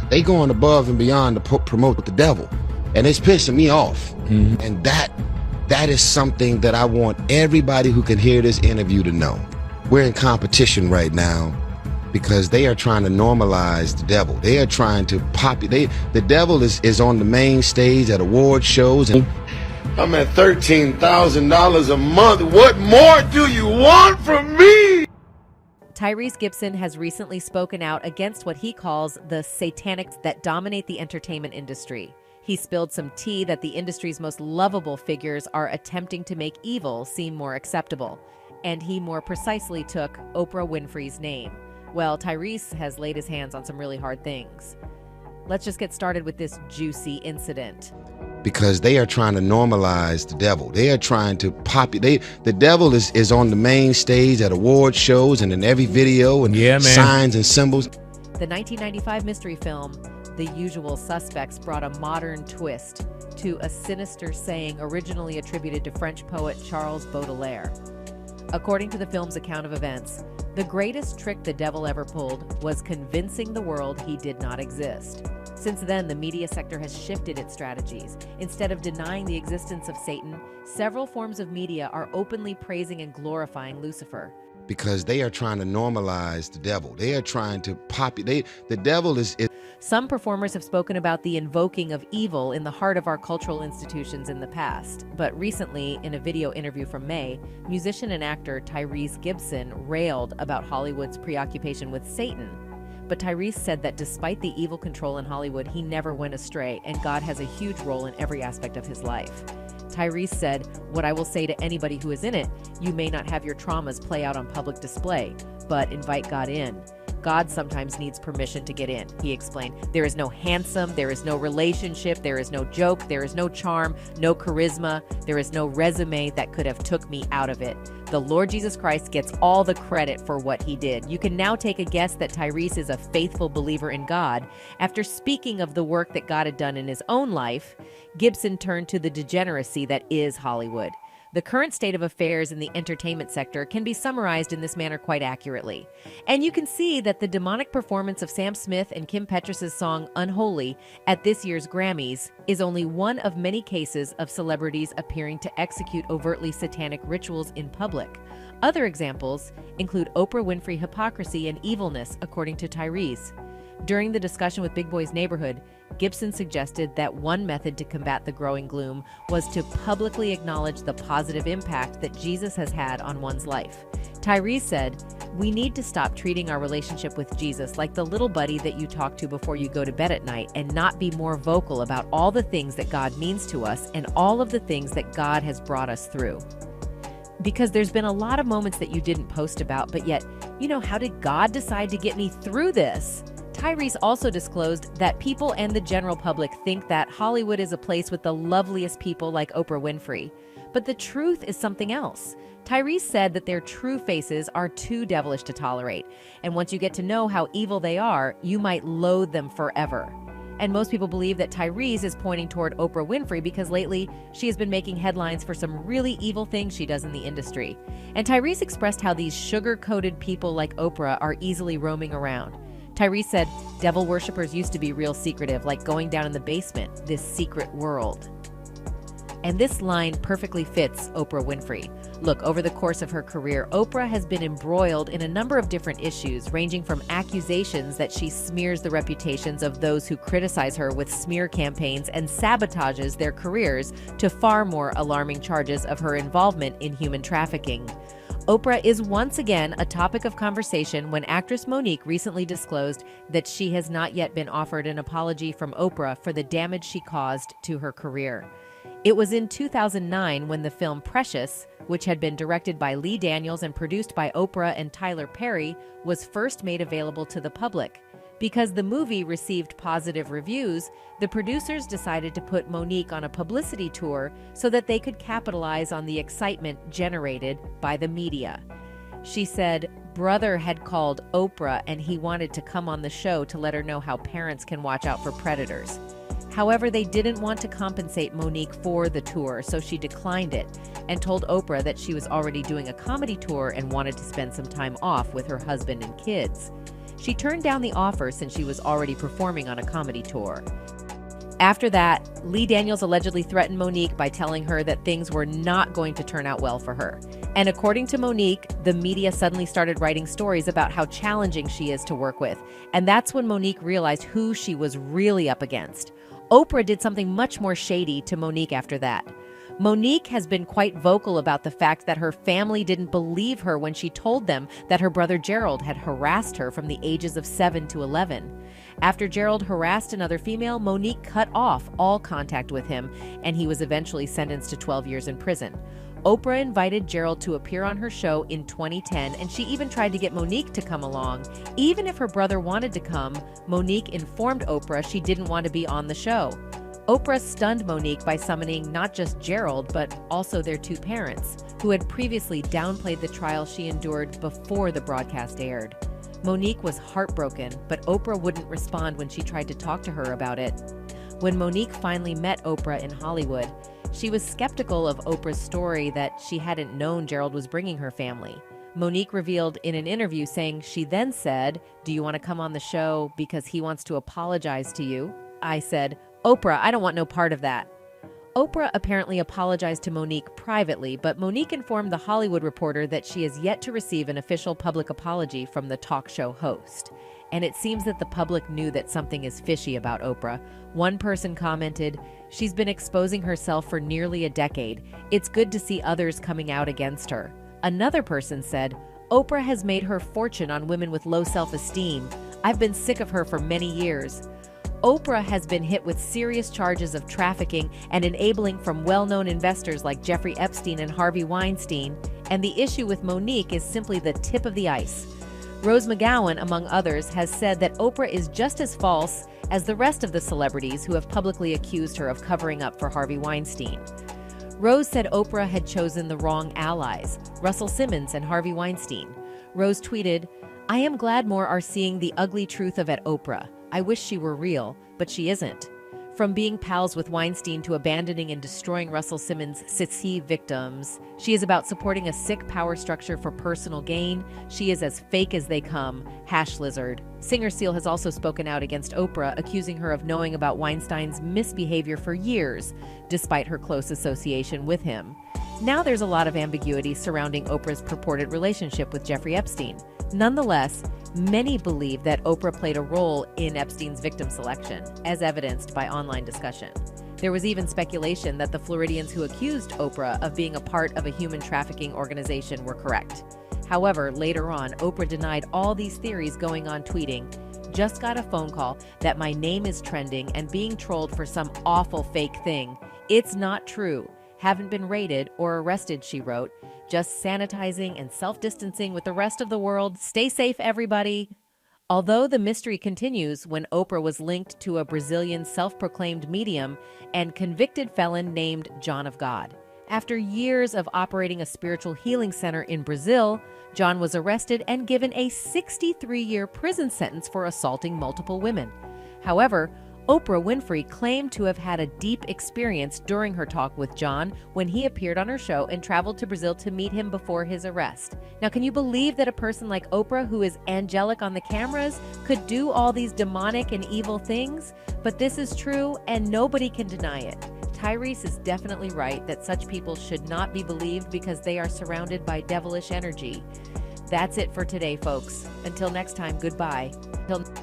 They going above and beyond to promote the devil, and it's pissing me off. And that is something that I want everybody who can hear this interview to know. We're in competition right now because they are trying to normalize the devil. They are trying to the devil is on the main stage at award shows, and I'm at $13,000 a month. What more do you want from me? Tyrese Gibson has recently spoken out against what he calls the satanics that dominate the entertainment industry. He spilled some tea that the industry's most lovable figures are attempting to make evil seem more acceptable, and he more precisely took Oprah Winfrey's name. Well, Tyrese has laid his hands on some really hard things. Let's just get started with this juicy incident. Because they are trying to normalize the devil. They are trying to the devil is on the main stage at award shows and in every video and signs and symbols. The 1995 mystery film, The Usual Suspects, brought a modern twist to a sinister saying originally attributed to French poet Charles Baudelaire. According to the film's account of events, the greatest trick the devil ever pulled was convincing the world he did not exist. Since then, the media sector has shifted its strategies. Instead of denying the existence of Satan, several forms of media are openly praising and glorifying Lucifer. Because they are trying to normalize the devil. They are trying to the devil is. Some performers have spoken about the invoking of evil in the heart of our cultural institutions in the past. But recently, in a video interview from May, musician and actor Tyrese Gibson railed about Hollywood's preoccupation with Satan. But Tyrese said that despite the evil control in Hollywood, he never went astray, and God has a huge role in every aspect of his life. Tyrese said, "What I will say to anybody who is in it, you may not have your traumas play out on public display, but invite God in. God sometimes needs permission to get in," he explained. "There is no handsome, there is no relationship, there is no joke, there is no charm, no charisma, there is no resume that could have took me out of it. The Lord Jesus Christ gets all the credit for what he did." You can now take a guess that Tyrese is a faithful believer in God. After speaking of the work that God had done in his own life, Gibson turned to the degeneracy that is Hollywood. The current state of affairs in the entertainment sector can be summarized in this manner quite accurately. And you can see that the demonic performance of Sam Smith and Kim Petras' song Unholy at this year's Grammys is only one of many cases of celebrities appearing to execute overtly satanic rituals in public. Other examples include Oprah Winfrey hypocrisy and evilness, according to Tyrese. During the discussion with Big Boy's Neighborhood, Gibson suggested that one method to combat the growing gloom was to publicly acknowledge the positive impact that Jesus has had on one's life. Tyrese said, "We need to stop treating our relationship with Jesus like the little buddy that you talk to before you go to bed at night and not be more vocal about all the things that God means to us and all of the things that God has brought us through. Because there's been a lot of moments that you didn't post about, but yet, how did God decide to get me through this?" Tyrese also disclosed that people and the general public think that Hollywood is a place with the loveliest people like Oprah Winfrey. But the truth is something else. Tyrese said that their true faces are too devilish to tolerate. And once you get to know how evil they are, you might loathe them forever. And most people believe that Tyrese is pointing toward Oprah Winfrey because lately she has been making headlines for some really evil things she does in the industry. And Tyrese expressed how these sugar-coated people like Oprah are easily roaming around. Tyrese said, "Devil worshippers used to be real secretive, like going down in the basement, this secret world." And this line perfectly fits Oprah Winfrey. Look, over the course of her career, Oprah has been embroiled in a number of different issues, ranging from accusations that she smears the reputations of those who criticize her with smear campaigns and sabotages their careers, to far more alarming charges of her involvement in human trafficking. Oprah is once again a topic of conversation when actress Monique recently disclosed that she has not yet been offered an apology from Oprah for the damage she caused to her career. It was in 2009 when the film Precious, which had been directed by Lee Daniels and produced by Oprah and Tyler Perry, was first made available to the public. Because the movie received positive reviews, the producers decided to put Monique on a publicity tour so that they could capitalize on the excitement generated by the media. She said, "Brother had called Oprah and he wanted to come on the show to let her know how parents can watch out for predators." However, they didn't want to compensate Monique for the tour, so she declined it and told Oprah that she was already doing a comedy tour and wanted to spend some time off with her husband and kids. She turned down the offer since she was already performing on a comedy tour. After that, Lee Daniels allegedly threatened Monique by telling her that things were not going to turn out well for her. And according to Monique, the media suddenly started writing stories about how challenging she is to work with. And that's when Monique realized who she was really up against. Oprah did something much more shady to Monique after that. Monique has been quite vocal about the fact that her family didn't believe her when she told them that her brother Gerald had harassed her from the ages of 7 to 11. After Gerald harassed another female, Monique cut off all contact with him, and he was eventually sentenced to 12 years in prison. Oprah invited Gerald to appear on her show in 2010, and she even tried to get Monique to come along. Even if her brother wanted to come, Monique informed Oprah she didn't want to be on the show. Oprah stunned Monique by summoning not just Gerald, but also their two parents, who had previously downplayed the trial she endured before the broadcast aired. Monique was heartbroken, but Oprah wouldn't respond when she tried to talk to her about it. When Monique finally met Oprah in Hollywood, she was skeptical of Oprah's story that she hadn't known Gerald was bringing her family. Monique revealed in an interview saying she then said, "Do you want to come on the show because he wants to apologize to you?" I said, "Oprah, I don't want no part of that." Oprah apparently apologized to Monique privately, but Monique informed The Hollywood Reporter that she has yet to receive an official public apology from the talk show host. And it seems that the public knew that something is fishy about Oprah. One person commented, "She's been exposing herself for nearly a decade. It's good to see others coming out against her." Another person said, "Oprah has made her fortune on women with low self-esteem. I've been sick of her for many years." Oprah has been hit with serious charges of trafficking and enabling from well-known investors like Jeffrey Epstein and Harvey Weinstein, and the issue with Monique is simply the tip of the ice. Rose McGowan, among others, has said that Oprah is just as false as the rest of the celebrities who have publicly accused her of covering up for Harvey Weinstein. Rose said Oprah had chosen the wrong allies, Russell Simmons and Harvey Weinstein. Rose tweeted, "I am glad more are seeing the ugly truth of it, Oprah. I wish she were real, but she isn't. From being pals with Weinstein to abandoning and destroying Russell Simmons' Sissy victims, she is about supporting a sick power structure for personal gain. She is as fake as they come. #Lizard. Singer Seal has also spoken out against Oprah, accusing her of knowing about Weinstein's misbehavior for years, despite her close association with him. Now there's a lot of ambiguity surrounding Oprah's purported relationship with Jeffrey Epstein. Nonetheless, many believe that Oprah played a role in Epstein's victim selection, as evidenced by online discussion. There was even speculation that the Floridians who accused Oprah of being a part of a human trafficking organization were correct. However, later on, Oprah denied all these theories, going on tweeting, "Just got a phone call that my name is trending and being trolled for some awful fake thing. It's not true. Haven't been raided or arrested," she wrote. "Just sanitizing and self-distancing with the rest of the world. Stay safe, everybody." Although the mystery continues when Oprah was linked to a Brazilian self-proclaimed medium and convicted felon named John of God. After years of operating a spiritual healing center in Brazil, John was arrested and given a 63-year prison sentence for assaulting multiple women. However, Oprah Winfrey claimed to have had a deep experience during her talk with John when he appeared on her show and traveled to Brazil to meet him before his arrest. Now, can you believe that a person like Oprah, who is angelic on the cameras, could do all these demonic and evil things? But this is true, and nobody can deny it. Tyrese is definitely right that such people should not be believed because they are surrounded by devilish energy. That's it for today, folks. Until next time, goodbye.